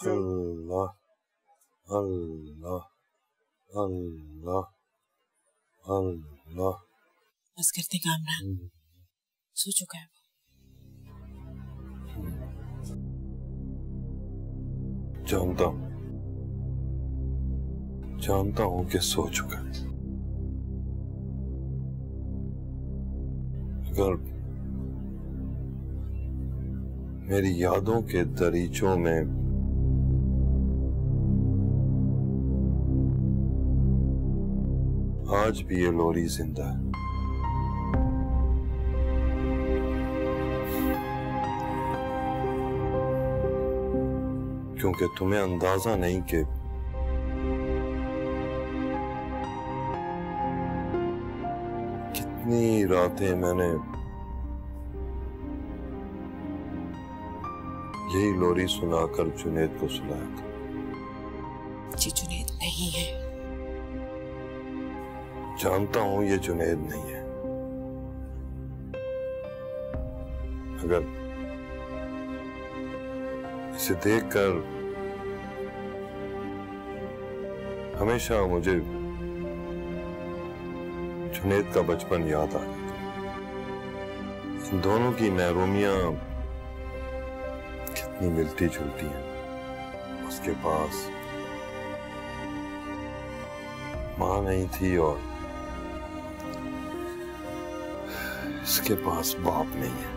अल्लाह अल्लाह अल्लाह अल्लाह। बस करते कामरान, सो चुका है वो। जानता हूं कि सो चुका है। अगर मेरी यादों के दरीचों में आज भी ये लोरी जिंदा है, क्योंकि तुम्हें अंदाजा नहीं कि कितनी रातें मैंने यही लोरी सुनाकर जुनैद को सुनाया था। जी जुनैद नहीं है। जानता हूं ये जुनैद नहीं है। अगर इसे देखकर हमेशा मुझे जुनैद का बचपन याद आ गया। इन दोनों की महरूमियां कितनी मिलती जुलती हैं। उसके पास मां नहीं थी और इसके पास बाप नहीं है।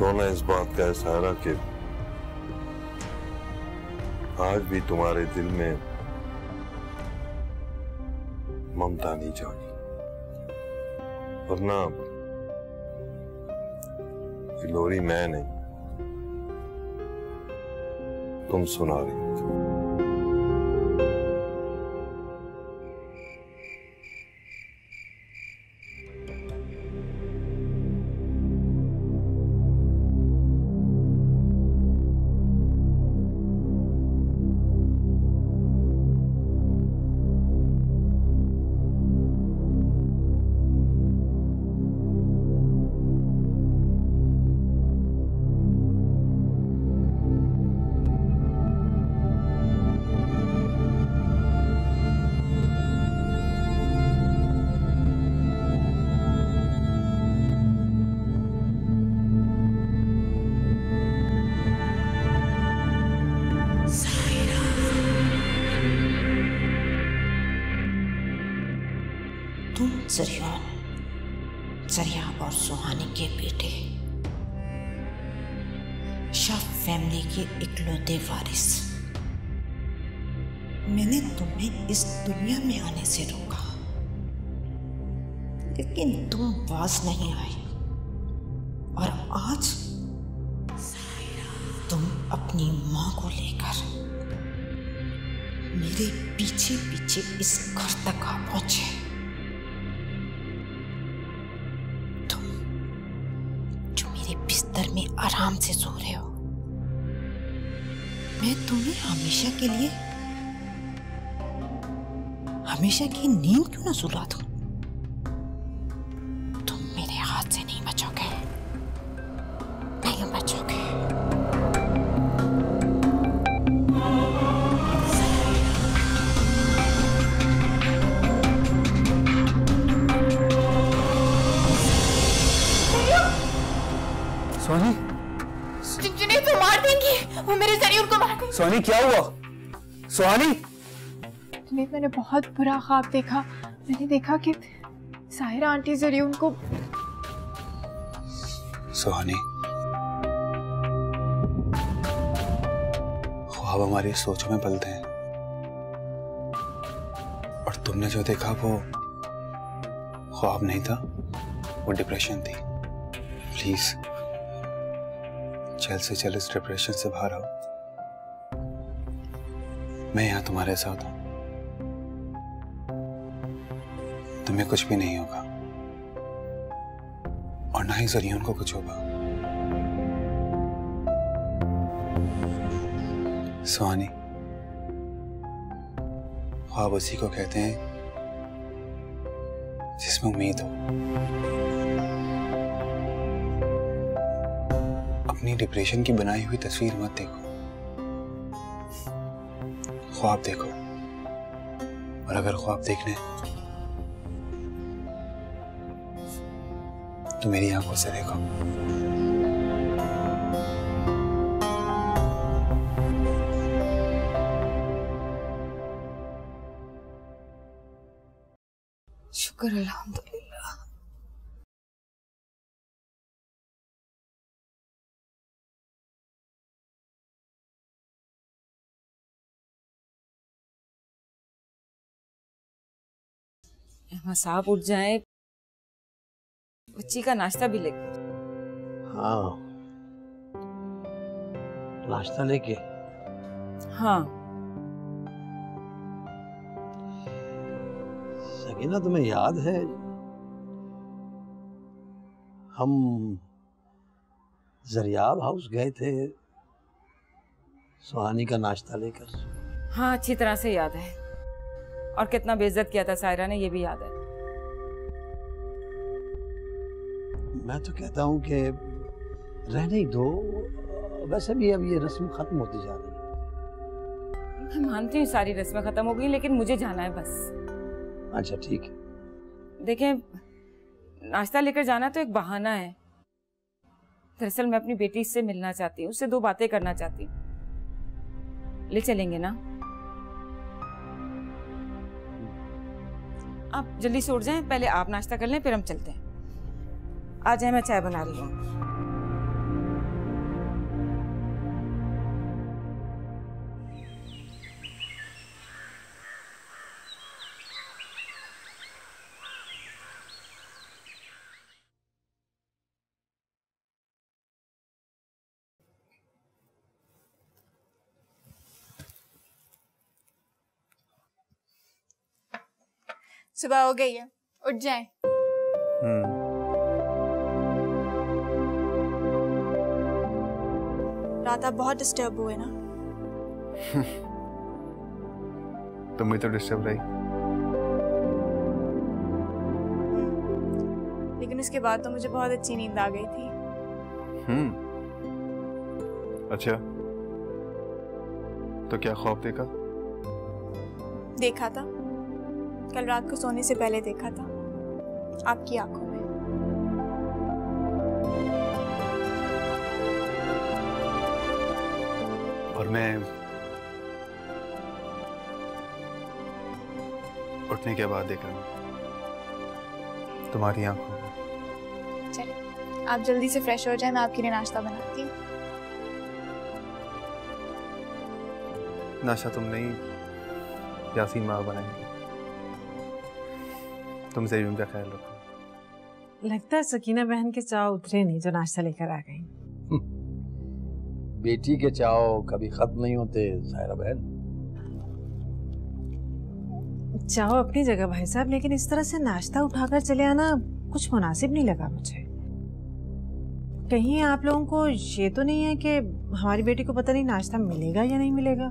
रोना इस बात का इशारा कि आज भी तुम्हारे दिल में ममता नहीं जागी, वरना ये लोरी मैं नहीं तुम सुना रही हो। तुम जरियान और सुहानी के बेटे, शाह फैमिली के इकलौते वारिस। मैंने तुम्हें इस दुनिया में आने से रोका, लेकिन तुम बाज नहीं आए। और आज तुम अपनी मां को लेकर मेरे पीछे पीछे इस घर तक आ पहुंचे। बिस्तर में आराम से सो रहे हो, मैं तुम्हें हमेशा की नींद क्यों ना सुला दूं? तुम मेरे हाथ से नहीं बचोगे, नहीं बचोगे। सोनी, जुनैद को मार देंगी, वो मेरे जरिए उनको मार देंगी। सोनी क्या हुआ? सोनी, जुनैद मैंने बहुत बुरा ख्वाब देखा। मैंने देखा कि साहिरा आंटी जरिए उनको। सोनी, ख्वाब हमारी सोचों में पलते हैं और तुमने जो देखा वो ख्वाब नहीं था, वो डिप्रेशन थी। प्लीज जल्द से जल्द इस डिप्रेशन से बाहर आओ। मैं यहां तुम्हारे साथ हूं, तुम्हें कुछ भी नहीं होगा और ना ही जरियन को कुछ होगा। सुहानी, ख्वाब उसी को कहते हैं जिसमें उम्मीद हो। अपनी डिप्रेशन की बनाई हुई तस्वीर मत देखो, ख्वाब देखो। और अगर ख्वाब देखने तो मेरी आंखों से देखो। शुक्र अल्हम्दुलिल्लाह। अहमद साहब उठ जाए, बच्ची का नाश्ता भी ले। हाँ, नाश्ता लेके। हाँ। सकीना, तुम्हें याद है हम जरियाब हाउस गए थे सुहानी का नाश्ता लेकर? हाँ, अच्छी तरह से याद है। और कितना बेइज्जत किया था सायरा ने, ये भी याद है। मैं तो कहता हूँ कि रहने ही दो, वैसे भी अब ये रस्म खत्म होती जा रही है। मैं मानती हूँ सारी रस्में खत्म हो गई, लेकिन मुझे जाना है बस। अच्छा ठीक है। देखें, नाश्ता लेकर जाना तो एक बहाना है। दरअसल मैं अपनी बेटी से मिलना चाहती हूँ, उससे 2 बातें करना चाहती हूँ। ले चलेंगे ना? आप जल्दी से उठ जाएं, पहले आप नाश्ता कर लें, फिर हम चलते हैं। आ जाए, मैं चाय बना रही हूँ। सुबह हो गई है, उठ जाएं। रात आप बहुत डिस्टर्ब हुए ना? तुम भी तो डिस्टर्ब रही। लेकिन उसके बाद तो मुझे बहुत अच्छी नींद आ गई थी। अच्छा, तो क्या ख्वाब देखा था, कल रात को सोने से पहले देखा था, आपकी आंखों में। और मैं उठने के बाद देखा तुम्हारी आंखों में। चलिए, आप जल्दी से फ्रेश हो जाएं, मैं आपके लिए नाश्ता बनाती हूँ। नाश्ता तुम नहीं, यासीन माँ बनाएंगे। तुम से भी उनका ख्याल रखो। लगता है सकीना बहन के चाव उतरे नहीं जो नाश्ता लेकर आ गई। बेटी के चाव कभी खत्म नहीं होते सायरा बहन। चाव अपनी जगह भाई साहब, लेकिन इस तरह से नाश्ता उठाकर चले आना कुछ मुनासिब नहीं लगा मुझे। कहीं आप लोगों को ये तो नहीं है कि हमारी बेटी को पता नहीं नाश्ता मिलेगा या नहीं मिलेगा?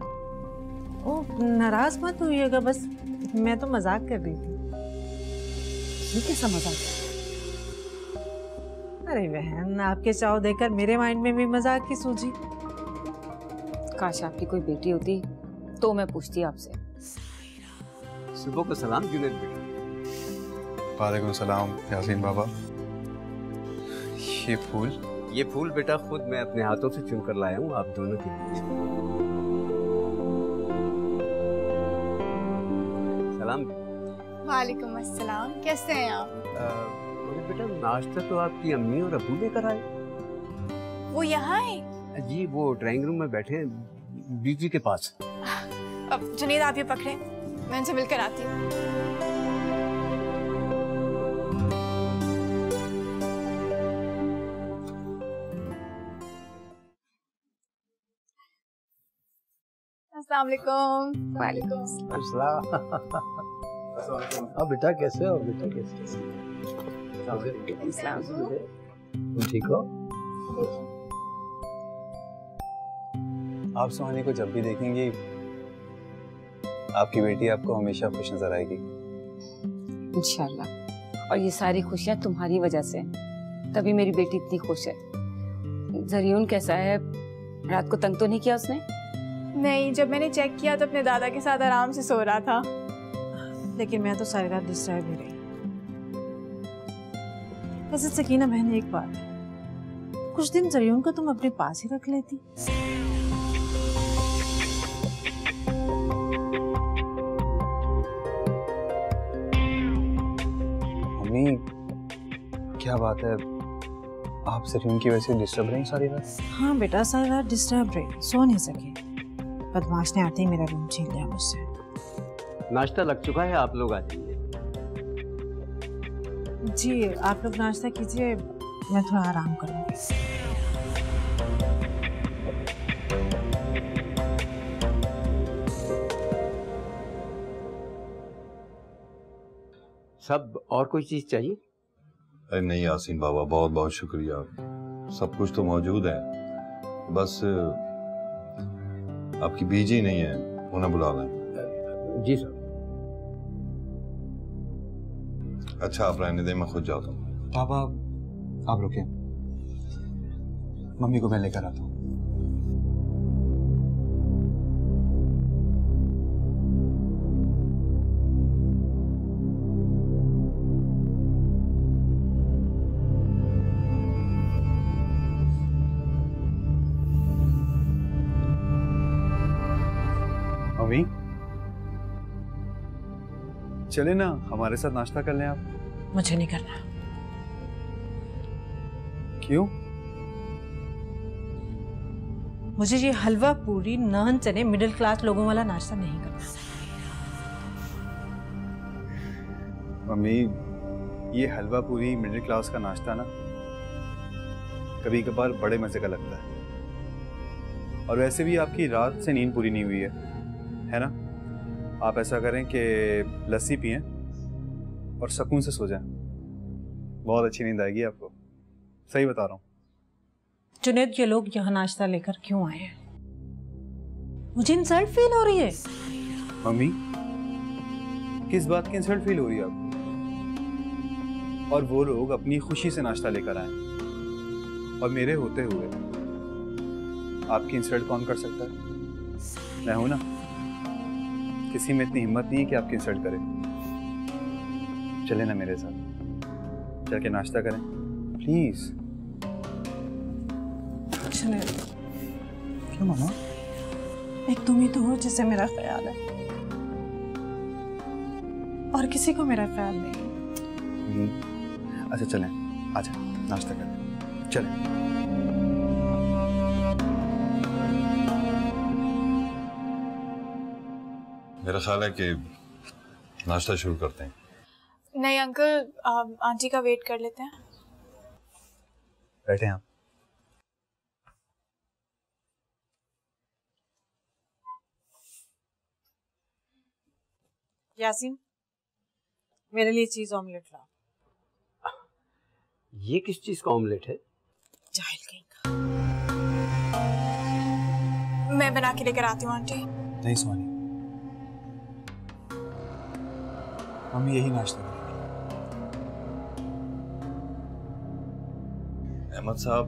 ओ, नाराज मत होइएगा, बस मैं तो मजाक कर रही थी। ये कैसा मजाक? अरे बहन, आपके चाव देखकर मेरे माइंड में भी मजाक की सूझी। काश आपकी कोई बेटी होती तो मैं पूछती आपसे। सुबह को सलाम जुनैद बेटा। वालेकुम सलाम यासीन बाबा। ये फूल बेटा खुद मैं अपने हाथों से चुन कर लाया हूँ आप दोनों के लिए। सलाम। वालेकुम अस्सलाम, कैसे हैं आप? बेटा, नाश्ता तो आपकी अम्मी और अब्बू लेकर आए। वो यहाँ है? जी, वो ड्राइंग रूम में बैठे हैं बीजी के पास। अब जुनैद आप ये पकड़े, मैं उनसे मिलकर आती हूँ। अस्सलाम वालेकुम। वालेकुम अस्सलाम। अब बेटा कैसे हो? बेटा कैसे? ठीक हो? आप सुहानी को जब भी देखेंगी, आपकी बेटी आपको हमेशा खुश नजर आएगी इंशाल्लाह। और ये सारी खुशियां तुम्हारी वजह से, तभी मेरी बेटी इतनी खुश है। जरियून कैसा है? रात को तंग तो नहीं किया उसने? नहीं, जब मैंने चेक किया तो अपने दादा के साथ आराम से सो रहा था। लेकिन मैं तो सारी रात डिस्टर्ब ही रही। वैसे सकीना बहन, एक बात है, कुछ दिन जरियून को तुम अपने पास ही रख लेती। मम्मी, क्या बात है, आप जरियून की वजह से डिस्टर्ब रही सारी रात? हाँ बेटा, सारी रात डिस्टर्ब रही, सो नहीं सके। बदमाश ने आते ही मेरा रूम छीन लिया मुझसे। नाश्ता लग चुका है, आप लोग आ जाइए। जी, आप लोग नाश्ता कीजिए, मैं थोड़ा आराम करूंगी। सब और कोई चीज चाहिए? अरे नहीं यासीन बाबा, बहुत बहुत शुक्रिया, सब कुछ तो मौजूद है, बस आपकी बीजी नहीं है, उन्हें बुला लें। जी सर। अच्छा आप रहने दें, मैं खुद जाता हूँ। पापा आप रुके, मम्मी को मैं लेकर आता हूँ। मम्मी चले ना, हमारे साथ नाश्ता कर लें आप। मुझे नहीं करना। क्यों? मुझे ये हलवा पूरी नान चने मिडिल क्लास लोगों वाला नाश्ता नहीं करना। मम्मी, ये हलवा पूरी मिडिल क्लास का नाश्ता ना कभी कभार बड़े मजे का लगता है, और वैसे भी आपकी रात से नींद पूरी नहीं हुई है ना? आप ऐसा करें कि लस्सी पिएं और सुकून से सो जाएं, बहुत अच्छी नींद आएगी आपको, सही बता रहा हूँ। जुनैद, ये लोग यहाँ नाश्ता लेकर क्यों आए हैं? मुझे इंसल्ट फील हो रही है। मम्मी, किस बात की इंसल्ट फील हो रही है आपको? और वो लोग अपनी खुशी से नाश्ता लेकर आए, और मेरे होते हुए आपकी इंसल्ट कौन कर सकता है? मैं हूं ना, किसी में इतनी हिम्मत नहीं है कि आपकी इंसल्ट करे। चले ना मेरे साथ, चल के नाश्ता करें प्लीज। जुनैद, क्यों मामा? एक तुम ही तो हो जिसे मेरा ख्याल है, और किसी को मेरा ख्याल नहीं। अच्छा चलें, आजा नाश्ता करें, चलें। मेरा ख्याल है कि नाश्ता शुरू करते हैं। नहीं अंकल, आंटी का वेट कर लेते हैं। बैठे आप। यासीन, मेरे लिए चीज ऑमलेट लाओ। ये किस चीज का ऑमलेट है? जाहिल कहीं का। मैं बना के लेकर आती हूँ आंटी। नहीं सोनी, मम्मी यही नाश्ता करेंगे। अहमद साहब,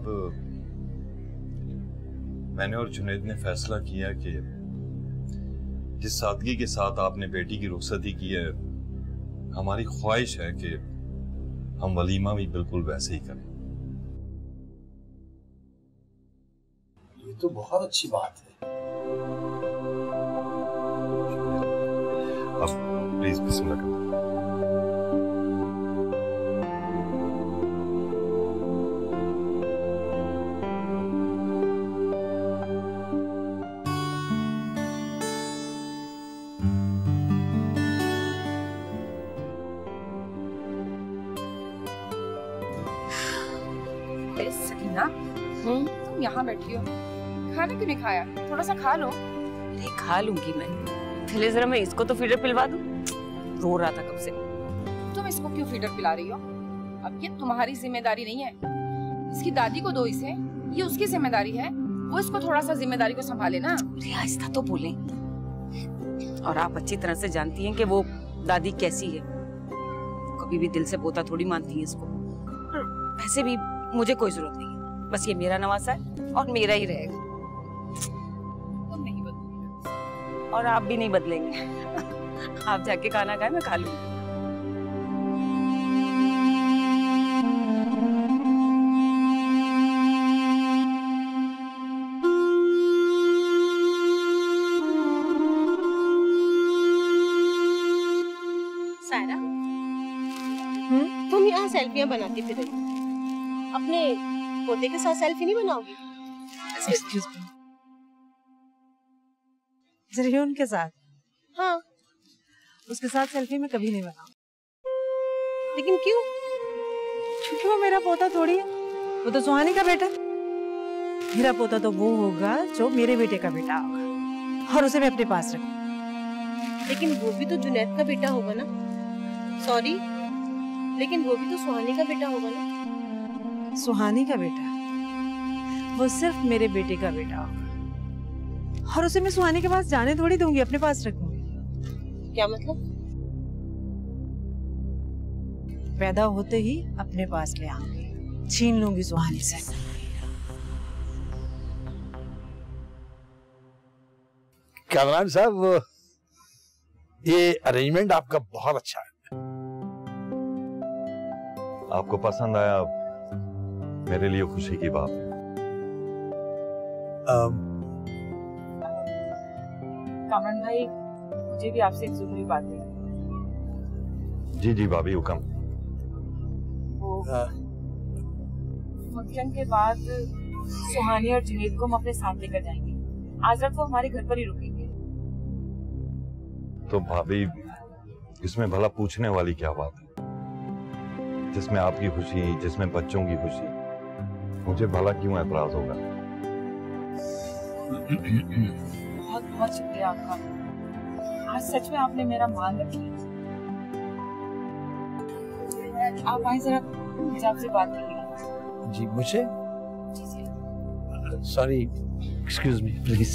मैंने और जुनैद ने फैसला किया कि जिस सादगी के साथ आपने बेटी की रुखसती की है, हमारी ख्वाहिश है कि हम वलीमा भी बिल्कुल वैसे ही करें। ये तो बहुत अच्छी बात है। अब प्लीज बिस्मिल्लाह करें। सकीना, तुम यहाँ बैठी हो, खाना क्यों नहीं खाया? थोड़ा सा खा लो। नहीं, खा लूंगी मैं। पहले जरा मैं इसको तो फीडर पिलवा दूं। रो रहा था कब से। तुम इसको क्यों फीडर पिला रही हो? अब ये तुम्हारी जिम्मेदारी नहीं है, इसकी दादी को दो इसे, ये उसकी जिम्मेदारी है, वो इसको थोड़ा सा जिम्मेदारी को संभाले ना। आहिस्ता तो बोलें। और आप अच्छी तरह से जानती हैं कि वो दादी कैसी है, कभी भी दिल से पोता थोड़ी मानती है इसको। और वैसे भी मुझे कोई जरूरत नहीं है, बस ये मेरा नवासा है और मेरा ही रहेगा। तुम नहीं बदलोगे और आप भी नहीं बदलेंगे। आप जाके खाना खाए, मैं खा लूंगी। सायरा, तुम यहाँ सेल्फियाँ बनाती फिर रही हो। अपने पोते के साथ सेल्फी नहीं बनाओगी? एक्सक्यूज मी, जरीन के साथ? हाँ। उसके साथ सेल्फी मैं कभी नहीं बनाऊं। लेकिन क्यों? क्योंकि वो मेरा पोता थोड़ी है, वो तो सुहानी का बेटा। मेरा पोता तो वो होगा जो मेरे बेटे का बेटा होगा, और उसे मैं अपने पास रखूं। लेकिन वो भी तो जुनैद का बेटा होगा ना। सॉरी, लेकिन वो भी तो सुहानी का बेटा होगा ना। सुहानी का बेटा? वो सिर्फ मेरे बेटे का बेटा होगा, और उसे मैं सुहानी के पास जाने थोड़ी दूंगी, अपने पास रखूंगी। क्या मतलब? पैदा होते ही अपने पास ले आऊंगी, छीन लूंगी सुहानी से। कामरान साहब, ये अरेंजमेंट आपका बहुत अच्छा है। आपको पसंद आया, मेरे लिए खुशी की बात है। कामरान भाई, मुझे भी आपसे एक जरूरी बात है। जी जी भाभी, हुक्म। वो फंक्शन के बाद सुहानी और जुनैद को हम अपने साथ लेकर जाएंगे। आज रात वो हमारे घर पर ही रुकेंगे। तो भाभी, इसमें भला पूछने वाली क्या बात है? जिसमें आपकी खुशी, जिसमें बच्चों की खुशी, मुझे भला क्यों ऐतराज होगा? बहुत बहुत शुक्रिया आपका। आज सच में आपने मेरा मान रख लिया। आप आए जरा, मुझे आपसे बात करनी है। जी, मुझे? जी जी। Sorry, excuse me please.